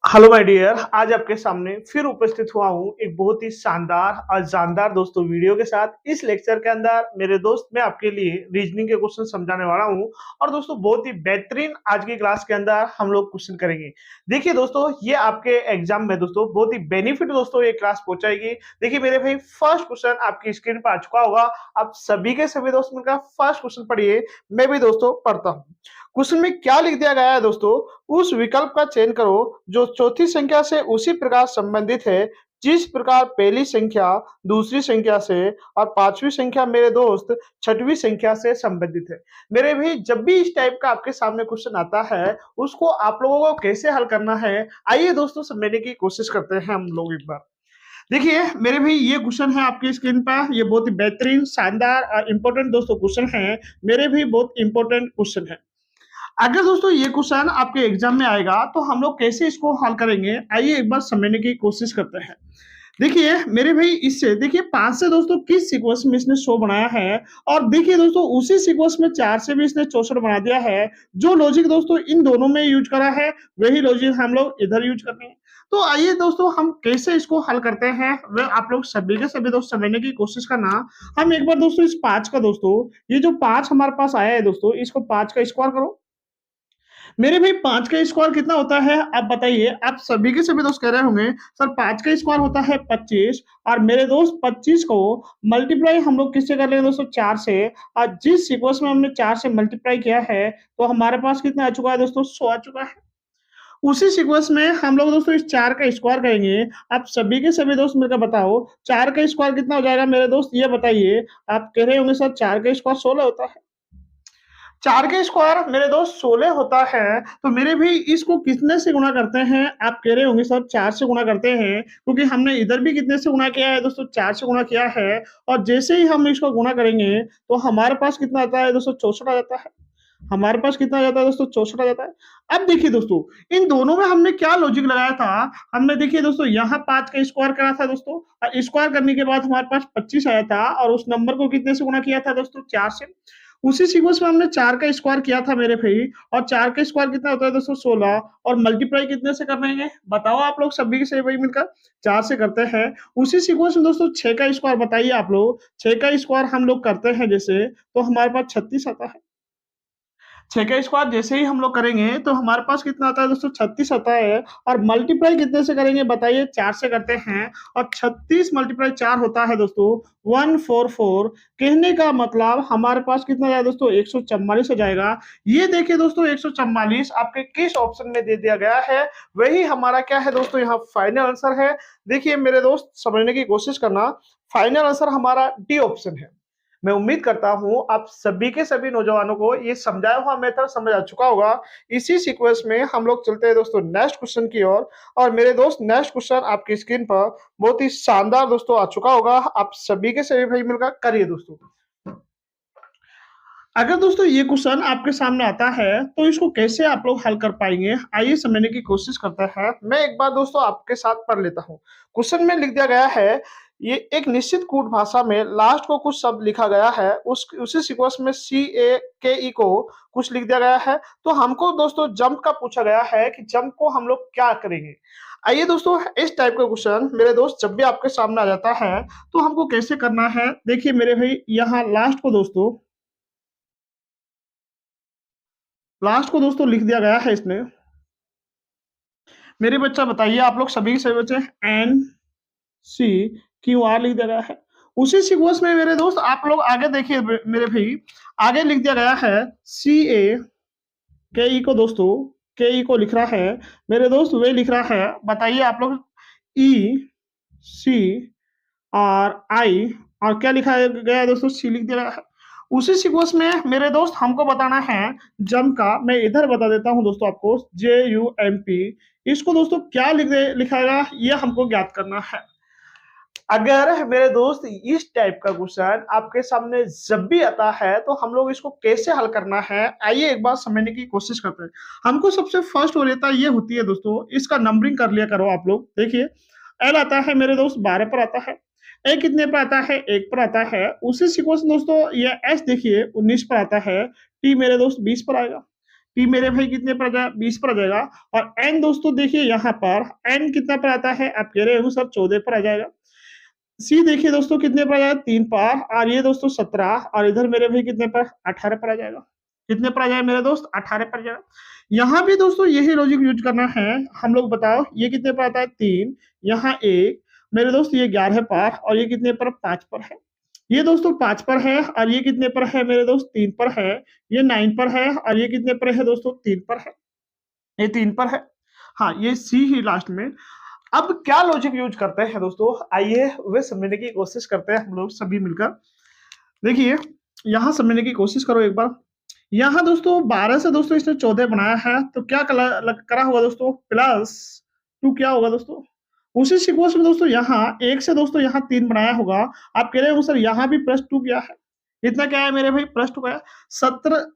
Hello my dear, आज आपके सामने फिर उपस्थित हुआ हूँ एक बहुत ही शानदार और जानदार दोस्तों वीडियो के साथ। इस लेक्चर के अंदर मेरे दोस्त मैं आपके लिए रीजनिंग के क्वेश्चन समझाने वाला हूँ और दोस्तों बहुत ही बेहतरीन आज की क्लास के अंदर हम लोग क्वेश्चन करेंगे। देखिए दोस्तों, ये आपके एग्जाम में दोस्तों बहुत ही बेनिफिट दोस्तों ये क्लास पहुंचाएगी। देखिए मेरे भाई, फर्स्ट क्वेश्चन आपकी स्क्रीन पर आ चुका होगा। आप सभी के सभी दोस्त मिलकर फर्स्ट क्वेश्चन पढ़िए, मैं भी दोस्तों पढ़ता हूँ। क्वेश्चन में क्या लिख दिया गया है दोस्तों, उस विकल्प का चयन करो जो चौथी संख्या से उसी प्रकार संबंधित है जिस प्रकार पहली संख्या दूसरी संख्या से और पांचवी संख्या मेरे दोस्त छठवीं संख्या से संबंधित है। मेरे भी जब भी इस टाइप का आपके सामने क्वेश्चन आता है, उसको आप लोगों को कैसे हल करना है, आइए दोस्तों समझने की कोशिश करते हैं हम लोग एक बार। देखिए मेरे भी, ये क्वेश्चन है आपकी स्क्रीन पर, ये बहुत ही बेहतरीन शानदार और इंपॉर्टेंट दोस्तों क्वेश्चन है। मेरे भी बहुत इंपॉर्टेंट क्वेश्चन है। अगर दोस्तों ये क्वेश्चन आपके एग्जाम में आएगा तो हम लोग कैसे इसको हल करेंगे, आइए एक बार समझने की कोशिश करते हैं। देखिए मेरे भाई, इससे देखिए 5 से दोस्तों किस सीक्वेंस में इसने 100 बनाया है, और देखिए दोस्तों उसी सीक्वेंस में 4 से भी इसने 64 बना दिया है। जो लॉजिक दोस्तों इन दोनों में यूज करा है, वही लॉजिक हम लोग इधर यूज करते हैं। तो आइए दोस्तों हम कैसे इसको हल करते हैं, वह आप लोग सभी के सभी दोस्त समझने की कोशिश करना। हम एक बार दोस्तों इस 5 का दोस्तों, ये जो 5 हमारे पास आया है दोस्तों, इसको 5 का स्क्वायर करो। मेरे भाई 5 का स्क्वायर कितना होता है आप बताइए। आप सभी के सभी दोस्त कह रहे होंगे सर 5 का स्क्वायर होता है 25, और मेरे दोस्त 25 को मल्टीप्लाई हम लोग किससे कर लेंगे दोस्तों, 4 से। और जिस सीक्वेंस में हमने 4 से मल्टीप्लाई किया है, तो हमारे पास कितना आ चुका है दोस्तों, 100 आ चुका है। उसी सीक्वेंस में हम लोग दोस्तों इस 4 का स्क्वायर करेंगे। आप सभी के सभी दोस्त मिलकर बताओ 4 का स्क्वायर कितना हो जाएगा मेरे दोस्त, ये बताइए। आप कह रहे होंगे सर 4 का स्क्वायर 16 होता है। 4 के स्क्वायर मेरे दोस्त 16 होता है, तो मेरे भी इसको कितने से गुणा करते हैं, आप कह रहे होंगे सर 4 से गुणा करते हैं, क्योंकि हमने इधर भी कितने से गुणा किया है दोस्तों, 4 से गुणा किया है। और जैसे ही हम इसको गुणा करेंगे तो हमारे पास कितना आता है दोस्तों, 64 आ जाता है। हमारे पास कितना आ जाता है दोस्तों, 64 आ जाता है। अब देखिए दोस्तों, इन दोनों में हमने क्या लॉजिक लगाया था। हमने देखिए दोस्तों यहाँ 5 का स्क्वायर करा था दोस्तों, और स्क्वायर करने के बाद हमारे पास 25 आया था, और उस नंबर को कितने से गुणा किया था दोस्तों, 4 से। उसी सीक्वेंस में हमने 4 का स्क्वायर किया था मेरे भाई, और 4 का स्क्वायर कितना होता है दोस्तों, 16। और मल्टीप्लाई कितने से कर रहेंगे बताओ आप लोग सभी के सभी भाई मिलकर, 4 से करते हैं। उसी सीक्वेंस में दोस्तों 6 का स्क्वायर बताइए आप लोग, 6 का स्क्वायर हम लोग करते हैं जैसे, तो हमारे पास 36 आता है। 6 का स्क्वायर जैसे ही हम लोग करेंगे तो हमारे पास कितना आता है दोस्तों, 36 आता है। और मल्टीप्लाई कितने से करेंगे बताइए, 4 से करते हैं। और 36 मल्टीप्लाई 4 होता है दोस्तों 144। कहने का मतलब हमारे पास कितना जाएगा दोस्तों, 144 हो जाएगा। ये देखिए दोस्तों 144 आपके किस ऑप्शन में दे दिया गया है, वही हमारा क्या है दोस्तों, यहाँ फाइनल आंसर है। देखिए मेरे दोस्त समझने की कोशिश करना, फाइनल आंसर हमारा डी ऑप्शन है। मैं उम्मीद करता हूं आप सभी के सभी नौजवानों को ये समझाया हुआ मेथड समझ आ चुका होगा। इसी सीक्वेंस में हम लोग चलते हैं दोस्तों नेक्स्ट क्वेश्चन की ओर। और मेरे दोस्त नेक्स्ट क्वेश्चन आपकी स्क्रीन पर बहुत ही शानदार दोस्तों आ चुका होगा। आप सभी के सभी भाई मिलकर करिए दोस्तों। अगर दोस्तों ये क्वेश्चन आपके सामने आता है तो इसको कैसे आप लोग हल कर पाएंगे, आइए समझने की कोशिश करते हैं। मैं एक बार दोस्तों आपके साथ पढ़ लेता हूँ। क्वेश्चन में लिख दिया गया है, ये एक निश्चित कूट भाषा में लास्ट को कुछ शब्द लिखा गया है, उसी सीक्वेंस में सी ए के ई को कुछ लिख दिया गया है। तो हमको दोस्तों जंप का पूछा गया है कि जंप को हम लोग क्या करेंगे। आइए दोस्तों, इस टाइप का क्वेश्चन मेरे दोस्त जब भी आपके सामने आ जाता है तो हमको कैसे करना है। देखिए मेरे भाई, यहाँ लास्ट को दोस्तों लिख दिया गया है इसने। मेरे बच्चा बताइए, आप लोग सभी के सभी बच्चे एन सी क्यू आर लिख दिया गया है। उसी सीक्वेंस में मेरे दोस्त आप लोग आगे देखिए मेरे भाई, आगे लिख दिया गया है सी ए के ई को दोस्तों, के ई को लिख रहा है मेरे दोस्त, वे लिख रहा है। बताइए आप लोग ई सी और आई, और क्या लिखा गया है दोस्तों, सी लिख दिया गया है। उसी सीक्वेंस में मेरे दोस्त हमको बताना है जम का। मैं इधर बता देता हूं दोस्तों आपको, जे यू एम पी। इसको दोस्तों क्या लिखाएगा, ये हमको ज्ञात करना है। अगर मेरे दोस्त इस टाइप का क्वेश्चन आपके सामने जब भी आता है तो हम लोग इसको कैसे हल करना है, आइए एक बार समझने की कोशिश करते हैं। हमको सबसे फर्स्ट वरीयता ये होती है दोस्तों, इसका नंबरिंग कर लिया करो आप लोग। देखिए एल आता है मेरे दोस्त 12 पर आता है, ए कितने पर आता है, 1 पर आता है। उसी सीक्वेंस दोस्तों ये एस देखिए 19 पर आता है, टी मेरे दोस्त 20 पर आएगा। टी मेरे भाई कितने पर आ जाएगा, 20 पर आ जाएगा। और एन दोस्तों देखिए यहाँ पर एन कितना पर आता है, आप कह रहे हो सर 14 पर आ जाएगा। सी देखिए दोस्तों कितने पर आ जाएगा, 3 पर, और ये दोस्तों 17, और इधर मेरे भाई कितने पर, 18 पर आ जाएगा। कितने पर आ जाएगा मेरे दोस्त, 18 पर आ जाएगा। यहाँ भी दोस्तों यही लॉजिक यूज करना है हम लोग। बताओ ये कितने पर आता है, 3, यहाँ 1 मेरे दोस्त, ये 11 पर, और ये कितने पर, 5 पर है। ये दोस्तों 5 पर है, और ये कितने पर है मेरे दोस्त, 3 पर है। ये 9 पर है, और ये कितने पर है दोस्तों, 3 पर है। ये 3 पर है। हाँ, ये सी ही लास्ट में। अब क्या लॉजिक यूज करते हैं दोस्तों, आइए वे समझने की कोशिश करते हैं हम लोग सभी मिलकर। देखिए यहाँ समझने की कोशिश करो एक बार। यहाँ दोस्तों 12 से दोस्तों इसने 14 बनाया है, तो क्या करा होगा दोस्तों, +2 क्या होगा दोस्तों। उसी सीक्वेंस में दोस्तों यहाँ 1 से दोस्तों यहाँ 3 बनाया होगा। आप कह रहे हो सर यहाँ भी +2 क्या है, इतना क्या है मेरे भाई, +2 का है।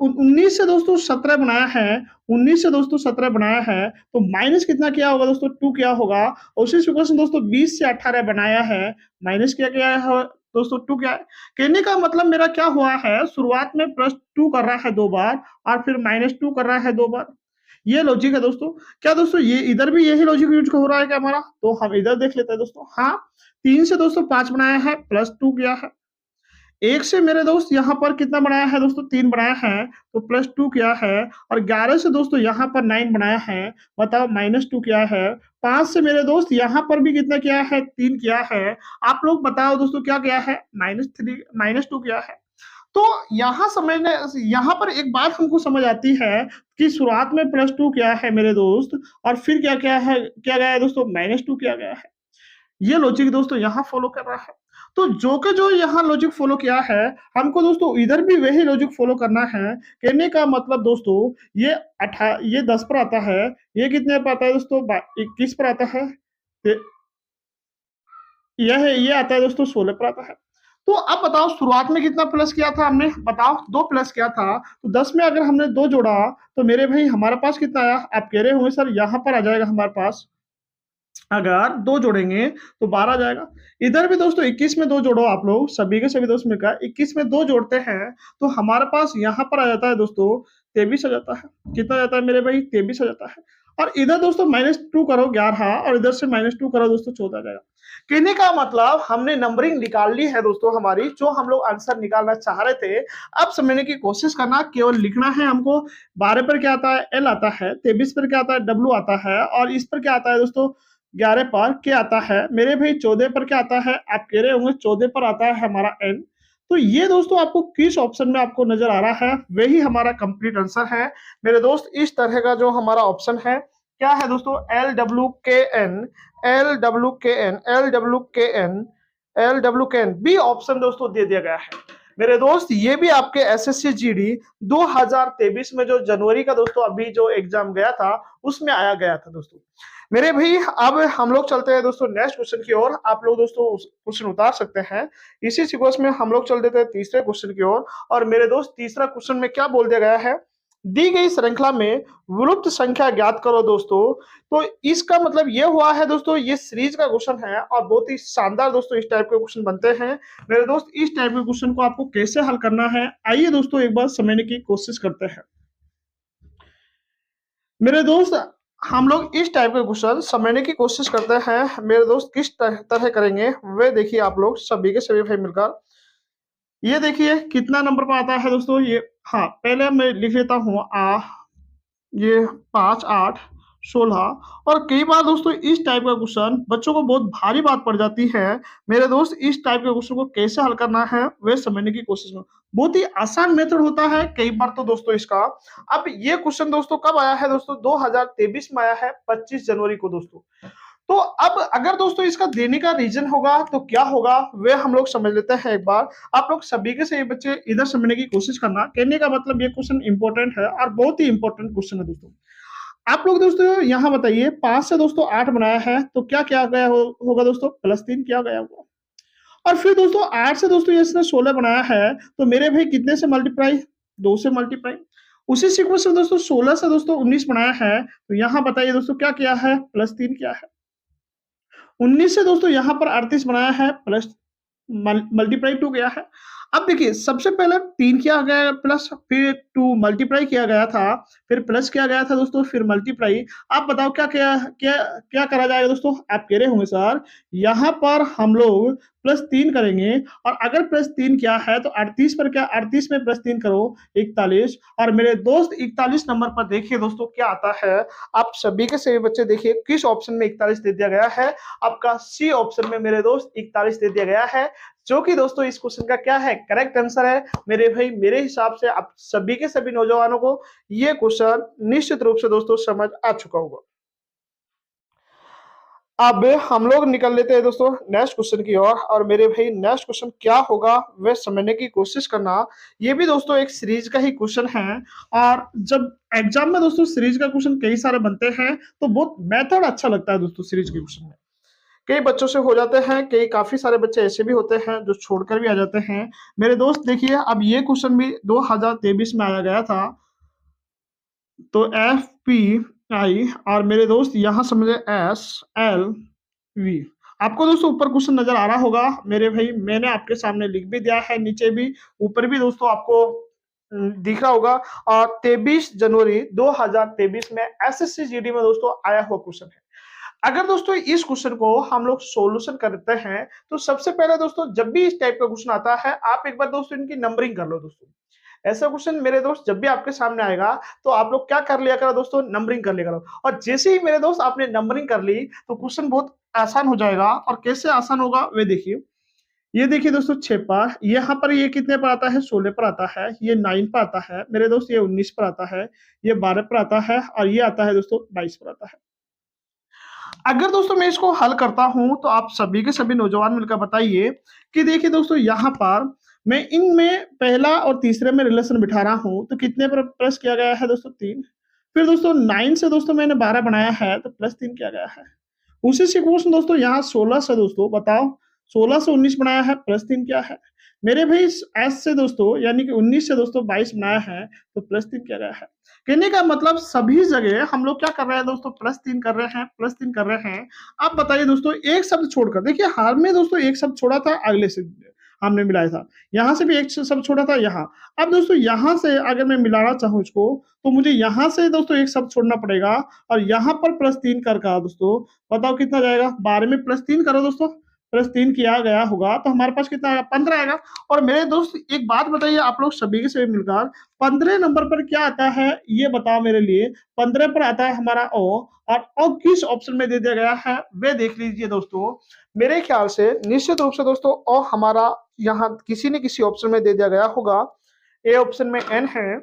19 से दोस्तों 17 बनाया है, 19 से दोस्तों 17 बनाया है, तो माइनस कितना क्या होगा दोस्तों, 2 क्या होगा। उसी सीक्वेंस में दोस्तों 20 से 18 बनाया है, माइनस क्या है दोस्तों, 2 क्या है। कहने का मतलब मेरा क्या हुआ है, शुरुआत में +2 कर रहा है 2 बार, और फिर -2 कर रहा है 2 बार। ये लॉजिक है दोस्तों। क्या दोस्तों ये इधर भी यही लॉजिक यूज हो रहा है क्या हमारा, तो हम इधर देख लेते हैं दोस्तों। हाँ, 3 से दोस्तों 5 बनाया है, +2 किया है। 1 से मेरे दोस्त यहाँ पर कितना बनाया है दोस्तों, 3 बनाया है, तो +2 किया है। और 11 से दोस्तों यहाँ पर 9 बनाया है, बताओ -2 किया है। 5 से मेरे दोस्त यहाँ पर भी कितना किया है, 3 किया है। आप लोग बताओ दोस्तों क्या किया है, -2 किया है। तो यहाँ समझने, यहाँ पर एक बात हमको समझ आती है कि शुरुआत में +2 किया है मेरे दोस्त, और फिर क्या क्या है, क्या गया है दोस्तों, -2 किया गया है। ये लॉजिक दोस्तों यहाँ फॉलो कर रहा है। तो जो के जो यहाँ लॉजिक फॉलो किया है, हमको दोस्तों इधर भी वही लॉजिक फॉलो करना है। कहने का मतलब दोस्तों ये 10 पर आता है, ये कितने पर आता है दोस्तों, 21 पर आता है, ये आता है दोस्तों 16 पर आता है। तो अब बताओ शुरुआत में कितना प्लस किया था हमने, बताओ 2 प्लस किया था, तो 10 में अगर हमने 2 जोड़ा तो मेरे भाई हमारे पास कितना आया, आप कह रहे होंगे सर यहाँ पर आ जाएगा हमारे पास, अगर 2 जोड़ेंगे तो 12 जाएगा। इधर भी दोस्तों 21 में 2 जोड़ो, आप लोग सभी के सभी दोस्त मिलकर 21 में 2 जोड़ते हैं, तो हमारे पास यहाँ पर आ जाता है दोस्तों 23 आ जाता है। कितना आ जाता है मेरे भाई, 23 आ जाता है। और इधर दोस्तों -2 करो 11, और इधर से -2 करो दोस्तों 14 आ जाएगा। कहने का मतलब हमने नंबरिंग निकाल ली है दोस्तों हमारी, जो हम लोग आंसर निकालना चाह रहे थे। अब समझने की कोशिश करना, केवल लिखना है हमको। 12 पर क्या आता है, एल आता है। 23 पर क्या आता है, डब्ल्यू आता है। और इस पर क्या आता है दोस्तों, 11 पर क्या आता है मेरे भाई, 14 पर क्या आता है, आप कह रहे होंगे 14 पर आता है हमारा एन। तो ये दोस्तों आपको किस ऑप्शन में आपको नजर आ रहा है, वही हमारा कंप्लीट आंसर है मेरे दोस्त। इस तरह का जो हमारा ऑप्शन है, क्या है दोस्तों, LWKN, LWKN, LWKN, LWKN B option दोस्तों दे दिया गया है मेरे दोस्त। ये भी आपके एसएससी जीडी 2023 में जो जनवरी का दोस्तों अभी जो एग्जाम गया था, उसमें आया गया था दोस्तों मेरे भाई। अब हम लोग चलते हैं दोस्तों नेक्स्ट क्वेश्चन की ओर। आप लोग दोस्तों क्वेश्चन उतार सकते हैं। इसी सीक्वेंस में हम लोग चल देते हैं तीसरे क्वेश्चन की ओर। और मेरे दोस्त तीसरा क्वेश्चन में क्या बोल दिया गया है, दी गई श्रृंखला में विलुप्त संख्या ज्ञात करो दोस्तों। तो इसका मतलब ये हुआ है दोस्तों, ये सीरीज का क्वेश्चन है, और बहुत ही शानदार दोस्तों इस टाइप के क्वेश्चन बनते हैं मेरे दोस्त। इस टाइप के क्वेश्चन को आपको कैसे हल करना है, आइए दोस्तों एक बार समझने की कोशिश करते हैं मेरे दोस्त। हम लोग इस टाइप के क्वेश्चन समझने की कोशिश करते हैं मेरे दोस्त। किस तरह करेंगे वे देखिए आप लोग सभी के सभी भाई मिलकर। ये देखिए कितना नंबर पर आता है दोस्तों ये। हाँ, पहले मैं लिख लेता हूँ ये 5, 8, 16। और कई बार दोस्तों इस टाइप का क्वेश्चन बच्चों को बहुत भारी बात पड़ जाती है मेरे दोस्त। इस टाइप के क्वेश्चन को कैसे हल करना है वे समझने की कोशिश करो। बहुत ही आसान मेथड होता है कई बार तो दोस्तों इसका। अब ये क्वेश्चन दोस्तों कब आया है दोस्तों, 2023 में आया है, 25 जनवरी को दोस्तों। तो अब अगर दोस्तों इसका देने का रीजन होगा तो क्या होगा, वे हम लोग समझ लेते हैं एक बार। आप लोग सभी के सभी बच्चे इधर समझने की कोशिश करना। कहने का मतलब ये क्वेश्चन इंपॉर्टेंट है, और बहुत ही इंपॉर्टेंट क्वेश्चन है दोस्तों। आप लोग दोस्तों यहाँ बताइए, 5 से दोस्तों 8 बनाया है, तो क्या क्या गया होगा दोस्तों, +3 क्या गया होगा। और फिर दोस्तों 8 से दोस्तों इसने 16 बनाया है, तो मेरे भाई कितने से मल्टीप्लाई, 2 से मल्टीप्लाई। उसी सीक्वेंस में दोस्तों 16 से दोस्तों 19 बनाया है, तो यहाँ बताइए दोस्तों क्या किया है, +3 किया है। 19 से दोस्तों यहाँ पर 38 बनाया है, प्लस मल्टीप्लाई 2 गया है। अब देखिए सबसे पहले 3 किया गया प्लस, फिर 2 मल्टीप्लाई किया गया था, फिर प्लस किया गया था दोस्तों, फिर मल्टीप्लाई। आप बताओ क्या क्या क्या क्या करा जाएगा दोस्तों? आप कह रहे होंगे सर यहाँ पर हम लोग प्लस 3 करेंगे, और अगर प्लस 3 किया है तो 38 पर क्या, 38 में प्लस 3 करो 41। और मेरे दोस्त 41 नंबर पर देखिए दोस्तों क्या आता है। आप सभी के सभी बच्चे देखिए किस ऑप्शन में 41 दे दिया गया है। आपका सी ऑप्शन में मेरे दोस्त 41 दे दिया गया है, जो कि दोस्तों इस क्वेश्चन का क्या है, करेक्ट आंसर है। मेरे भाई मेरे हिसाब से आप सभी के सभी नौजवानों को ये क्वेश्चन निश्चित रूप से दोस्तों समझ आ चुका होगा। अब हम लोग निकल लेते हैं दोस्तों नेक्स्ट क्वेश्चन की ओर, और मेरे भाई नेक्स्ट क्वेश्चन क्या होगा वह समझने की कोशिश करना। ये भी दोस्तों एक सीरीज का ही क्वेश्चन है, और जब एग्जाम में दोस्तों सीरीज का क्वेश्चन कई सारे बनते हैं तो बहुत मेथड अच्छा लगता है दोस्तों सीरीज के क्वेश्चन में। कई बच्चों से हो जाते हैं, कई काफी सारे बच्चे ऐसे भी होते हैं जो छोड़कर भी आ जाते हैं। मेरे दोस्त देखिए अब ये क्वेश्चन भी 2023 में आया गया था, तो एफ पी आई, और मेरे दोस्त यहाँ समझे एस एल वी। आपको दोस्तों ऊपर क्वेश्चन नजर आ रहा होगा मेरे भाई, मैंने आपके सामने लिख भी दिया है, नीचे भी ऊपर भी दोस्तों आपको दिख रहा होगा। और 23 जनवरी 2023 में एसएससी जीडी में दोस्तों आया हुआ क्वेश्चन है। अगर दोस्तों इस क्वेश्चन को हम लोग सॉल्यूशन करते हैं तो सबसे पहले दोस्तों जब भी इस टाइप का क्वेश्चन आता है आप एक बार दोस्तों इनकी नंबरिंग कर लो दोस्तों। ऐसा क्वेश्चन मेरे दोस्त जब भी आपके सामने आएगा तो आप लोग क्या कर लिया करो दोस्तों, नंबरिंग कर लिया करो। और जैसे ही मेरे दोस्त आपने नंबरिंग कर ली तो क्वेश्चन बहुत आसान हो जाएगा। और कैसे आसान होगा वे देखिए। ये देखिए दोस्तों 6 पर, यहाँ पर ये कितने पर आता है, 16 पर आता है, ये 9 पर आता है मेरे दोस्त, ये 19 पर आता है, ये 12 पर आता है, और ये आता है दोस्तों 22 पर आता है। अगर दोस्तों मैं इसको हल करता हूं तो आप सभी के सभी नौजवान मिलकर बताइए कि देखिए दोस्तों यहाँ पर मैं इनमें पहला और तीसरे में रिलेशन बिठा रहा हूं तो कितने पर प्लस किया गया है दोस्तों, 3। फिर दोस्तों 9 से दोस्तों मैंने 12 बनाया है तो प्लस 3 किया गया है। उसी से क्वेश्चन दोस्तों यहाँ 16 से दोस्तों बताओ, 16 से 19 बनाया है, प्लस 3 क्या है। मेरे भाई एस से दोस्तों यानी कि 19 से दोस्तों 22 बनाया है तो प्लस 3 किया गया है। कहने का मतलब सभी जगह हम लोग क्या कर रहे हैं दोस्तों, प्लस 3 कर रहे हैं, प्लस 3 कर रहे हैं। आप बताइए दोस्तों एक शब्द छोड़कर, देखिए हार में दोस्तों एक शब्द छोड़ा था, अगले से हमने मिलाया था, यहाँ से भी एक शब्द छोड़ा था यहाँ। अब दोस्तों यहाँ से अगर मैं मिलाना चाहूँ इसको तो मुझे यहाँ से दोस्तों एक शब्द छोड़ना पड़ेगा, और यहाँ पर प्लस 3 कर कहा दोस्तों, बताओ कितना जाएगा, 12 में प्लस 3 करो दोस्तों, प्लस 3 किया गया होगा तो हमारे पास कितना आएगा, 15 आएगा। और मेरे दोस्त एक बात बताइए आप लोग सभी के सभी मिलकर 15 नंबर पर क्या आता है ये बताओ मेरे लिए। 15 पर आता है हमारा ओ, और ओ किस ऑप्शन में दे दिया गया है वे देख लीजिए दोस्तों। मेरे ख्याल से निश्चित रूप से दोस्तों ओ हमारा यहाँ किसी न किसी ऑप्शन में दे दिया गया होगा। ए ऑप्शन में एन है,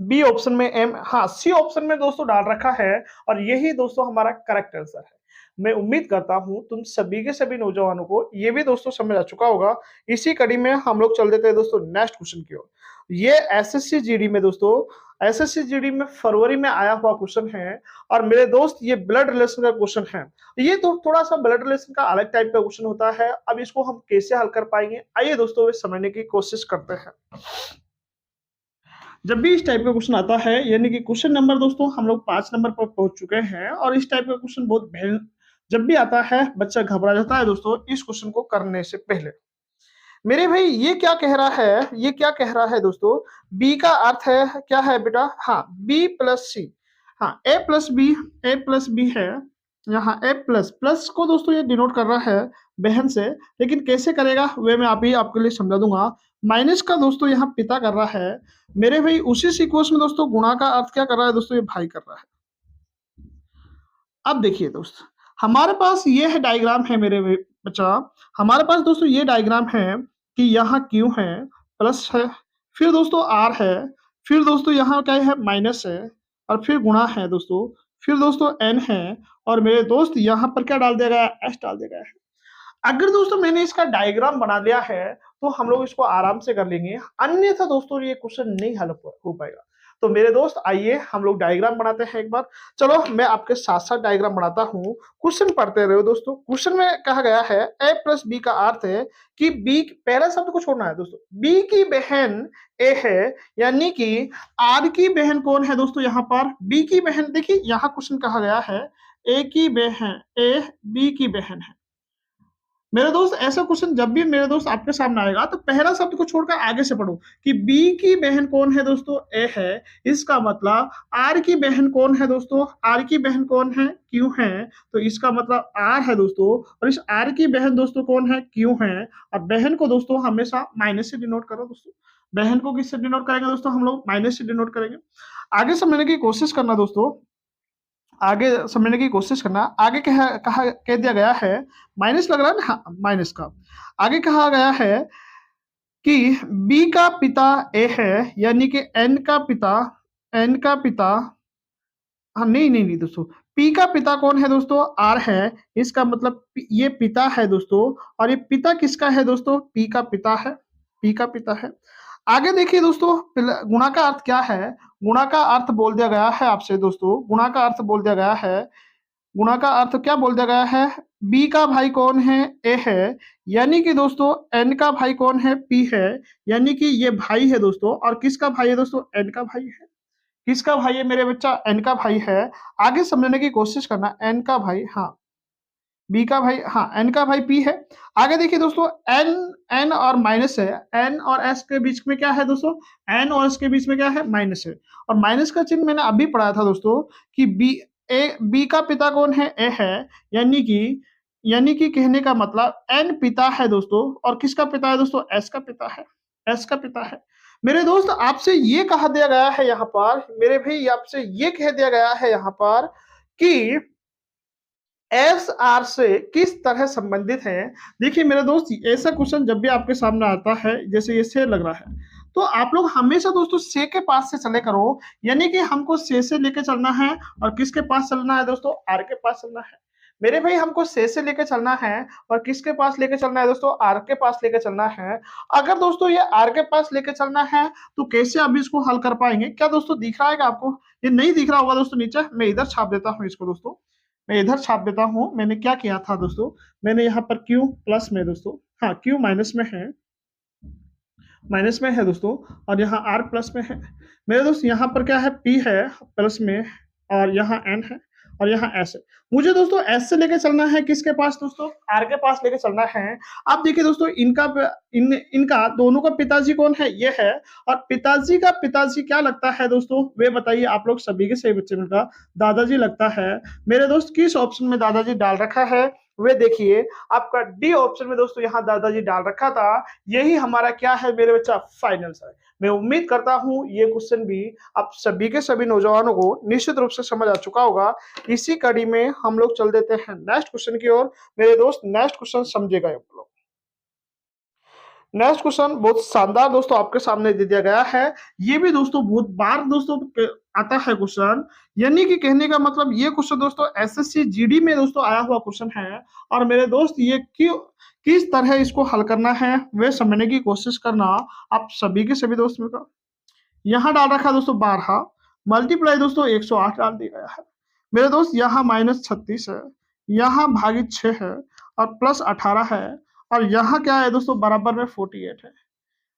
बी ऑप्शन में एम, हाँ सी ऑप्शन में दोस्तों डाल रखा है, और यही दोस्तों हमारा करेक्ट आंसर है। मैं उम्मीद करता हूं तुम सभी के सभी नौजवानों को ये भी दोस्तों समझ आ चुका होगा। इसी कड़ी में हम लोग चल देते हैं दोस्तों नेक्स्ट क्वेश्चन की ओर। ये एसएससी जीडी में दोस्तों, एसएससी जीडी में फरवरी में आया हुआ क्वेश्चन है, और मेरे दोस्त ये ब्लड रिलेशन का क्वेश्चन है। ये तो थोड़ा सा ब्लड रिलेशन का अलग टाइप का क्वेश्चन होता है। अब इसको हम कैसे हल कर पाएंगे आइए दोस्तों समझने की कोशिश करते हैं। जब भी इस टाइप का क्वेश्चन आता है यानी कि क्वेश्चन नंबर दोस्तों हम लोग 5 नंबर पर पहुंच चुके हैं, और इस टाइप का क्वेश्चन बहुत जब भी आता है बच्चा घबरा जाता है दोस्तों इस क्वेश्चन को करने से पहले। मेरे भाई ये क्या कह रहा है, ये क्या कह रहा है दोस्तों, बी का अर्थ है क्या है बेटा, हाँ बी प्लस सी, हाँ ए प्लस बी, ए प्लस बी है यहाँ, ए प्लस प्लस को दोस्तों ये डिनोट कर रहा है बहन से, लेकिन कैसे करेगा वे मैं अभी आपके लिए समझा दूंगा। माइनस का दोस्तों यहाँ पिता कर रहा है मेरे भाई, उसी सीक्वेंस में दोस्तों गुणा का अर्थ क्या कर रहा है दोस्तों, ये भाई कर रहा है। अब देखिए दोस्त हमारे पास ये है डायग्राम है मेरे बच्चा, हमारे पास दोस्तों ये डायग्राम है कि यहाँ क्यू है, प्लस है, फिर दोस्तों आर है, फिर दोस्तों यहाँ क्या है माइनस है, और फिर गुणा है दोस्तों, फिर दोस्तों एन है, और मेरे दोस्त यहाँ पर क्या डाल दिया गया, एस डाल दिया गया है। अगर दोस्तों मैंने इसका डायग्राम बना लिया है तो हम लोग इसको आराम से कर लेंगे, अन्यथा दोस्तों ये क्वेश्चन नहीं हल हो पाएगा। तो मेरे दोस्त आइए हम लोग डायग्राम बनाते हैं एक बार। चलो मैं आपके साथ साथ डायग्राम बनाता हूँ, क्वेश्चन पढ़ते रहो दोस्तों। क्वेश्चन में कहा गया है ए प्लस बी का अर्थ है कि बी, पहला शब्द को छोड़ना है दोस्तों, बी की बहन ए है, यानी कि आर की बहन कौन है दोस्तों, यहाँ पर बी की बहन। देखिए यहाँ क्वेश्चन कहा गया है ए की बहन, ए बी की बहन है। मेरे दोस्त ऐसा क्वेश्चन जब भी मेरे दोस्त आपके सामने आएगा तो पहला शब्द को छोड़कर आगे से पढ़ो कि बी की बहन कौन है दोस्तों, ए है। इसका मतलब आर की बहन कौन है दोस्तों, आर की बहन कौन है, क्यू है। तो इसका मतलब आर है दोस्तों, और इस आर की बहन दोस्तों कौन है, क्यू है। और बहन को दोस्तों हमेशा माइनस से डिनोट करो दोस्तों। बहन को किससे डिनोट करेंगे दोस्तों, हम लोग माइनस से डिनोट करेंगे। आगे समझने की कोशिश करना दोस्तों, आगे समझने की कोशिश करना। आगे कह दिया गया है, माइनस लग रहा है ना, हाँ, माइनस का। आगे कहा गया है कि बी का पिता ए है, यानी कि एन का पिता, हाँ नहीं नहीं नहीं दोस्तों, पी का पिता कौन है दोस्तों, आर है। इसका मतलब ये पिता है दोस्तों, और ये पिता किसका है दोस्तों, पी का पिता है, पी का पिता है। आगे देखिए दोस्तों, गुणा का अर्थ क्या है। गुणा का अर्थ बोल दिया गया है आपसे दोस्तों, गुणा का अर्थ बोल दिया गया है। गुणा का अर्थ क्या बोल दिया गया है, बी का भाई कौन है, ए है। यानी कि दोस्तों एन का भाई कौन है, पी है। यानी कि ये भाई है दोस्तों, और किसका भाई है दोस्तों, एन का भाई है। किसका भाई है मेरे बच्चा, एन का भाई है। आगे समझने की कोशिश करना, एन का भाई, हाँ बी का भाई, हाँ एन का भाई पी है। आगे देखिए दोस्तों, एन एन और माइनस है, एन और एस के बीच में क्या है दोस्तों, एन और एस के बीच में क्या है, माइनस है। और माइनस का चिन्ह मैंने अभी पढ़ाया था दोस्तों कि बी का पिता कौन है, ए है। यानी कि कहने का मतलब एन पिता है दोस्तों, और किसका पिता है दोस्तों, एस का पिता है, एस का पिता है। मेरे दोस्त आपसे ये कहा दिया गया है यहाँ पर, मेरे भाई आपसे ये कह दिया गया है यहाँ पर कि एस आर से किस तरह संबंधित है। देखिए मेरे दोस्त, ऐसा क्वेश्चन जब भी आपके सामने आता है, जैसे ये से लग रहा है, तो आप लोग हमेशा दोस्तों से के पास से चले करो। यानी कि हमको से लेके चलना है, और किसके पास चलना है दोस्तों, आर के पास चलना है। मेरे भाई हमको से लेके चलना है, और किसके पास लेके चलना है दोस्तों, आर के पास लेके चलना है। अगर दोस्तों ये आर के पास लेके चलना है तो कैसे आप इसको हल कर पाएंगे, क्या दोस्तों दिख रहा है आपको, ये नहीं दिख रहा होगा दोस्तों नीचे, मैं इधर छाप देता हूँ इसको दोस्तों, मैं इधर छाप देता हूँ। मैंने क्या किया था दोस्तों, मैंने यहाँ पर Q प्लस में दोस्तों, हाँ Q माइनस में है, माइनस में है दोस्तों, और यहाँ R प्लस में है। मेरे दोस्त यहाँ पर क्या है, P है प्लस में, और यहाँ N है, और यहाँ S है। मुझे दोस्तों S से लेके चलना है किसके पास दोस्तों, R के पास लेके चलना है। आप देखिए दोस्तों, इनका दोनों का पिताजी कौन है, ये है। और पिताजी का पिताजी क्या लगता है दोस्तों, वे बताइए आप लोग सभी के सही बच्चे में का दादाजी लगता है। मेरे दोस्त किस ऑप्शन में दादाजी डाल रखा है, वे देखिए आपका डी ऑप्शन में दोस्तों यहाँ दादाजी डाल रखा था। यही हमारा क्या है मेरे बच्चा, फाइनल है। मैं उम्मीद करता हूँ ये क्वेश्चन भी आप सभी के सभी नौजवानों को निश्चित रूप से समझ आ चुका होगा। इसी कड़ी में हम लोग चल देते हैं नेक्स्ट क्वेश्चन की ओर। मेरे दोस्त नेक्स्ट क्वेश्चन समझेगा आप लोग। नेक्स्ट क्वेश्चन बहुत शानदार दोस्तों आपके सामने दे दिया गया है। ये भी दोस्तों बहुत बार दोस्तों आता है क्वेश्चन, यानी कि कहने का मतलब ये क्वेश्चन दोस्तों एसएससी जीडी में दोस्तों आया हुआ क्वेश्चन है। और मेरे दोस्त ये क्यों, किस तरह इसको हल करना है वे समझने की कोशिश करना। आप सभी के सभी दोस्त में का यहाँ डाल रखा है दोस्तों 12, मल्टीप्लाई दोस्तों 108 डाल दिया गया है। मेरे दोस्त यहाँ -36 है, यहाँ भागित 6 है, और प्लस 18 है, और यहाँ क्या है दोस्तों बराबर में 48 है।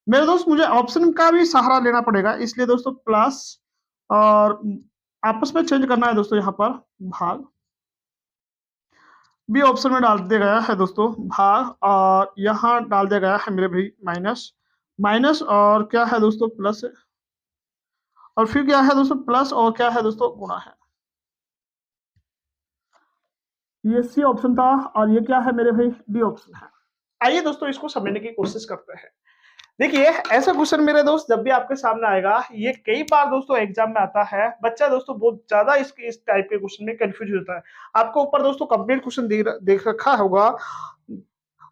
मेरे दोस्त मुझे ऑप्शन का भी सहारा लेना पड़ेगा, इसलिए दोस्तों प्लस और आपस में चेंज करना है दोस्तों, यहाँ पर भाग बी ऑप्शन में डाल दिया गया है दोस्तों भाग, और यहाँ डाल दिया गया है मेरे भाई माइनस, माइनस और क्या है दोस्तों प्लस है, और फिर क्या है दोस्तों प्लस और क्या है दोस्तों गुणा है। ये सी ऑप्शन था, और ये क्या है मेरे भाई डी ऑप्शन है। आइए दोस्तों इसको समझने की कोशिश करते हैं। देखिए ऐसा क्वेश्चन मेरे दोस्त जब भी आपके सामने आएगा, ये कई बार दोस्तों एग्जाम में आता है। बच्चा दोस्तों बहुत ज्यादा इस टाइप के क्वेश्चन में कंफ्यूज होता है। आपको ऊपर दोस्तों कंप्लीट क्वेश्चन देख रखा होगा,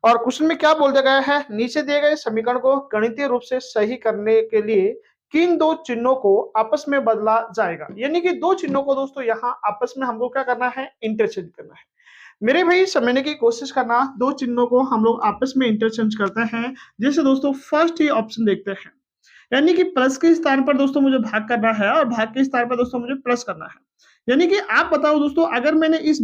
और क्वेश्चन में क्या बोल दिया गया है, नीचे दिए गए समीकरण को गणितीय रूप से सही करने के लिए किन दो चिन्हों को आपस में बदला जाएगा। यानी कि दो चिन्हों को दोस्तों यहाँ आपस में हमको क्या करना है, इंटरचेंज करना है। मेरे भाई समझने की कोशिश करना, दो चिन्हों को हम लोग आपस में इंटरचेंज करते हैं। जैसे दोस्तों फर्स्ट ही ऑप्शन देखते हैं, यानी कि प्लस के स्थान पर दोस्तों मुझे भाग करना है, और भाग के स्थान पर दोस्तों मुझे प्लस करना है। यानी कि आप बताओ दोस्तों, अगर मैंने इस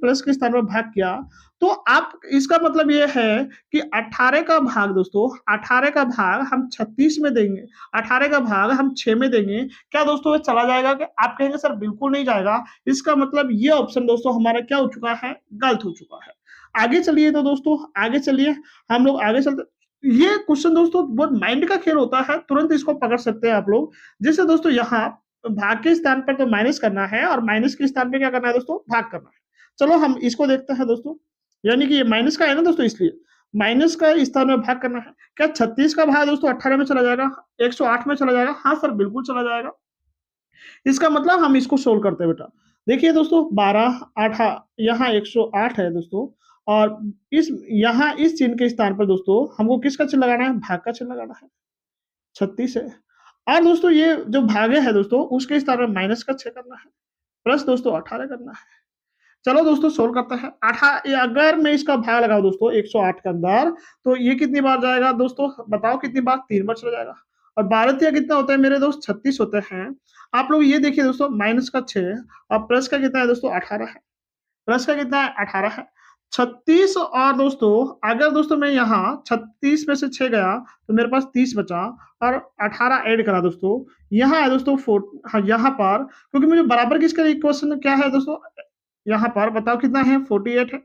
प्लस के स्थान पर भाग किया, तो आप इसका मतलब ये है कि 18 का भाग दोस्तों, 18 का भाग हम 36 में देंगे, 18 का भाग हम 6 में देंगे, क्या दोस्तों ये चला जाएगा? कि आप कहेंगे सर बिल्कुल नहीं जाएगा। इसका मतलब ये ऑप्शन दोस्तों हमारा क्या हो चुका है, गलत हो चुका है। आगे चलिए तो दोस्तों, आगे चलिए, हम लोग आगे चलते। ये क्वेश्चन दोस्तों बहुत माइंड का खेल होता है, तुरंत इसको पकड़ सकते हैं आप लोग। जैसे दोस्तों यहाँ भाग के स्थान पर तो माइनस करना है और माइनस के स्थान पे क्या करना है दोस्तों, भाग करना है। चलो हम इसको देखते हैं दोस्तों, यानी कि ये माइनस का है ना दोस्तों, इसलिए माइनस का स्थान में भाग करना है। क्या 36 का भाग दोस्तों 18 में चला जाएगा, 108 में चला जाएगा? हाँ सर, बिल्कुल चला जाएगा। इसका मतलब हम इसको सोल्व करते हैं बेटा। देखिए दोस्तों 12 8 यहाँ 108 है दोस्तों, और इस यहाँ इस चिन्ह के स्थान पर दोस्तों हमको किसका चिन्ह लगाना है, भाग का चिन्ह लगाना है। 36 है, और दोस्तों ये जो भागे है दोस्तों उसके स्थान पर माइनस का 6 करना है, प्लस दोस्तों 18 करना है। चलो दोस्तों सोल्व करते हैं। अगर मैं इसका भाग लगाऊं दोस्तों 108 के अंदर, तो ये कितनी बार जाएगा दोस्तों, बताओ कितनी बार, 3 बार चला जाएगा। और 12 कितना होता है मेरे दोस्त, 36 होते हैं। आप लोग ये देखिए दोस्तों, माइनस का 6 और प्लस का कितना है दोस्तों, 18 है। प्लस का कितना है, 18 है। 36, और दोस्तों अगर दोस्तों मैं यहाँ 36 में से 6 गया तो मेरे पास 30 बचा, और 18 ऐड करा दोस्तों, यहाँ है दोस्तों हाँ, यहाँ पर क्योंकि मुझे बराबर किसका इक्वेशन क्या है दोस्तों, यहाँ पर बताओ कितना है, 48 है।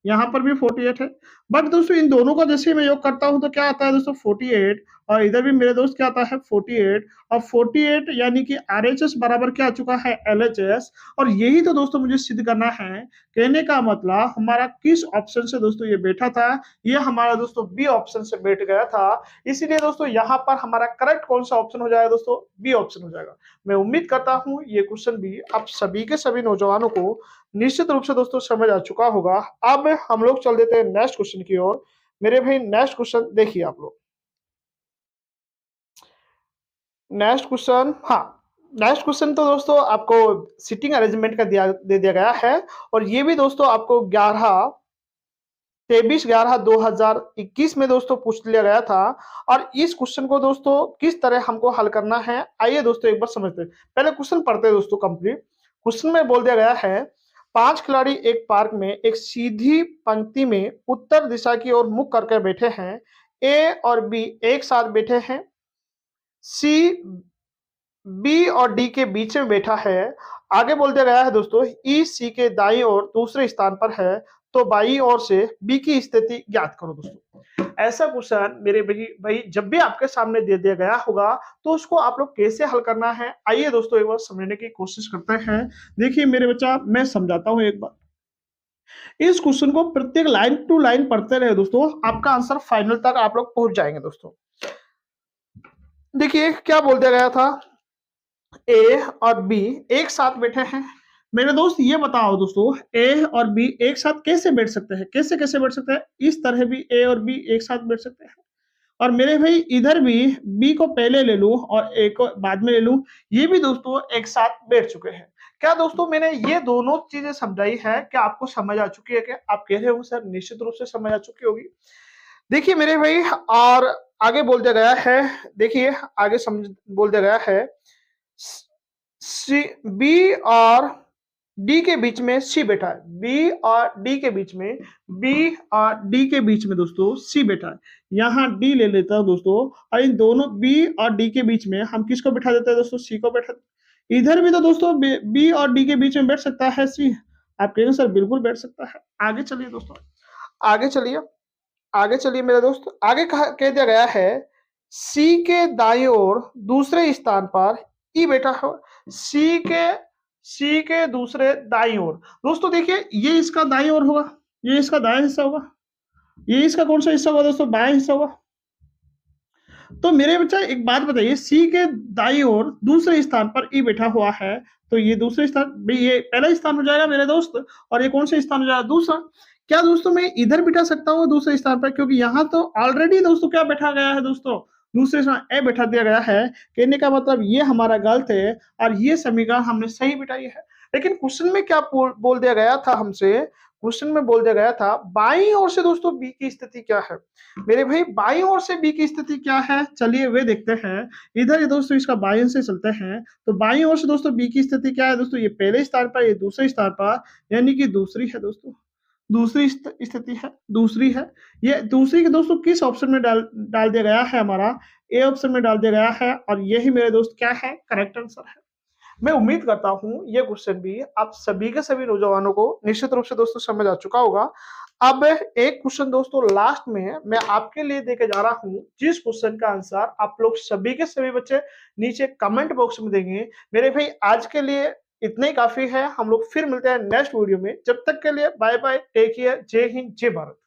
यहाँ पर भी 48 है। बट दोस्तों इन दोनों का जैसे मैं योग करता हूँ तो क्या आता है दोस्तों, 48, और इधर भी मेरे दोस्त क्या आता है, 48, और 48 यानी कि आरएचएस बराबर क्या आ चुका है, एलएचएस। और यही तो दोस्तों मुझे सिद्ध करना है। कहने का मतलब हमारा किस ऑप्शन से दोस्तों ये बैठा था, ये हमारा दोस्तों बी ऑप्शन से बैठ गया था। इसीलिए दोस्तों यहाँ पर हमारा करेक्ट कौन सा ऑप्शन हो जाएगा दोस्तों, बी ऑप्शन हो जाएगा। मैं उम्मीद करता हूँ ये क्वेश्चन भी आप सभी के सभी नौजवानों को निश्चित रूप से दोस्तों समझ आ चुका होगा। अब हम लोग चल देते हैं नेक्स्ट क्वेश्चन की ओर। मेरे भाई नेक्स्ट क्वेश्चन देखिए आप लोग। नेक्स्ट क्वेश्चन, हाँ, नेक्स्ट क्वेश्चन तो दोस्तों आपको सीटिंग अरेंजमेंट का दे दिया गया है, और ये भी दोस्तों आपको 23/11/2021 में दोस्तों पूछ लिया गया था। और इस क्वेश्चन को दोस्तों किस तरह हमको हल करना है, आइए दोस्तों एक बार समझते हैं। पहले क्वेश्चन पढ़ते हैं दोस्तों कंप्लीट। क्वेश्चन में बोल दिया गया है, 5 खिलाड़ी एक पार्क में एक सीधी पंक्ति में उत्तर दिशा की ओर मुख करके बैठे हैं। ए और बी एक साथ बैठे हैं। सी बी और डी के बीच में बैठा है। आगे बोल दिया गया है दोस्तों, ई सी के दाईं ओर दूसरे स्थान पर है, तो बाईं ओर से बी की स्थिति ज्ञात करो दोस्तों। ऐसा क्वेश्चन मेरे भाई जब भी आपके सामने दे दिया गया होगा तो उसको आप लोग कैसे हल करना है, आइए दोस्तों एक बार समझने की कोशिश करते हैं। देखिए मेरे बच्चा, मैं समझाता हूँ एक बार। इस क्वेश्चन को प्रत्येक लाइन टू लाइन पढ़ते रहे दोस्तों, आपका आंसर फाइनल तक आप लोग पहुंच जाएंगे दोस्तों। देखिए क्या बोल दिया गया था, ए और बी एक साथ बैठे हैं। मेरे दोस्त ये बताओ दोस्तों, ए और बी एक साथ कैसे बैठ सकते हैं, कैसे कैसे बैठ सकते हैं, इस तरह भी ए और बी एक साथ बैठ सकते हैं। और मेरे भाई इधर भी बी को पहले ले लूं और ए को बाद में ले लूं, ये भी दोस्तों एक साथ बैठ चुके हैं। क्या दोस्तों मैंने ये दोनों चीजें समझाई है, क्या आपको समझ आ चुकी है? क्या आप कह रहे हो सर निश्चित रूप से समझ आ चुकी होगी। देखिए मेरे भाई, और आगे बोल दिया गया है, देखिए आगे समझ बोल दिया गया है, सी बी और डी के बीच में सी बैठा है। बी और डी के बीच में, बी और डी के बीच में दोस्तों सी बैठा है। यहाँ डी ले लेता हूं दोस्तों, और इन दोनों बी और डी के बीच में हम किसको बैठा देते हैं दोस्तों, सी को बैठा देते। इधर भी तो दोस्तों बी और डी के बीच में बैठ सकता है सी। आप कहेंगे सर बिल्कुल बैठ सकता है। आगे चलिए दोस्तों, आगे चलिए, आगे चलिए मेरे दोस्त। आगे कह दिया गया है, सी के दाईं ओर दूसरे स्थान पर ई बैठा है। सी के दूसरे दाईं ओर दोस्तों, देखिए ये इसका दाईं ओर होगा, ये इसका दायां हिस्सा होगा, ये इसका कौन सा हिस्सा होगा दोस्तों, बायां हिस्सा होगा। तो मेरे बच्चा एक बात बताइए, सी के दाईं ओर दूसरे स्थान पर ई बैठा हुआ है, तो ये दूसरे स्थान भाई, ये पहला स्थान हो जाएगा मेरे दोस्त, और ये कौन सा स्थान हो जाएगा, दूसरा। क्या दोस्तों मैं इधर बिठा सकता हूँ दूसरे स्थान पर, क्योंकि यहाँ तो ऑलरेडी दोस्तों क्या बैठा गया है दोस्तों, दूसरे स्थान ए बैठा दिया गया है। कहने का मतलब ये हमारा गलत है, और ये समीकरण हमने सही बिठाई है। लेकिन क्वेश्चन में क्या बोल दिया गया था हमसे, क्वेश्चन में बोल दिया गया था बाईं ओर से दोस्तों बी की स्थिति क्या है। मेरे भाई बाईं ओर से बी की स्थिति क्या है, चलिए वे देखते हैं। इधर दोस्तों इसका बाईं से चलते हैं, तो बाईं ओर से दोस्तों बी की स्थिति क्या है दोस्तों, ये पहले स्थान पर, ये दूसरे स्थान पर, यानी कि दूसरी है दोस्तों, दूसरी स्थिति है, दूसरी है। ये दूसरी के दोस्तों किस ऑप्शन में डाल दिया गया है, हमारा ए ऑप्शन में डाल दिया गया है, और यही मेरे दोस्त क्या है, करेक्ट आंसर है। मैं उम्मीद करता हूं ये क्वेश्चन भी आप सभी के सभी नौजवानों को निश्चित रूप से दोस्तों समझ आ चुका होगा। अब एक क्वेश्चन दोस्तों लास्ट में मैं आपके लिए देके जा रहा हूँ, जिस क्वेश्चन का आंसर आप लोग सभी के सभी बच्चे नीचे कमेंट बॉक्स में देंगे। मेरे भाई आज के लिए इतना ही काफ़ी है, हम लोग फिर मिलते हैं नेक्स्ट वीडियो में। जब तक के लिए बाय बाय, टेक केयर, जय हिंद, जय भारत।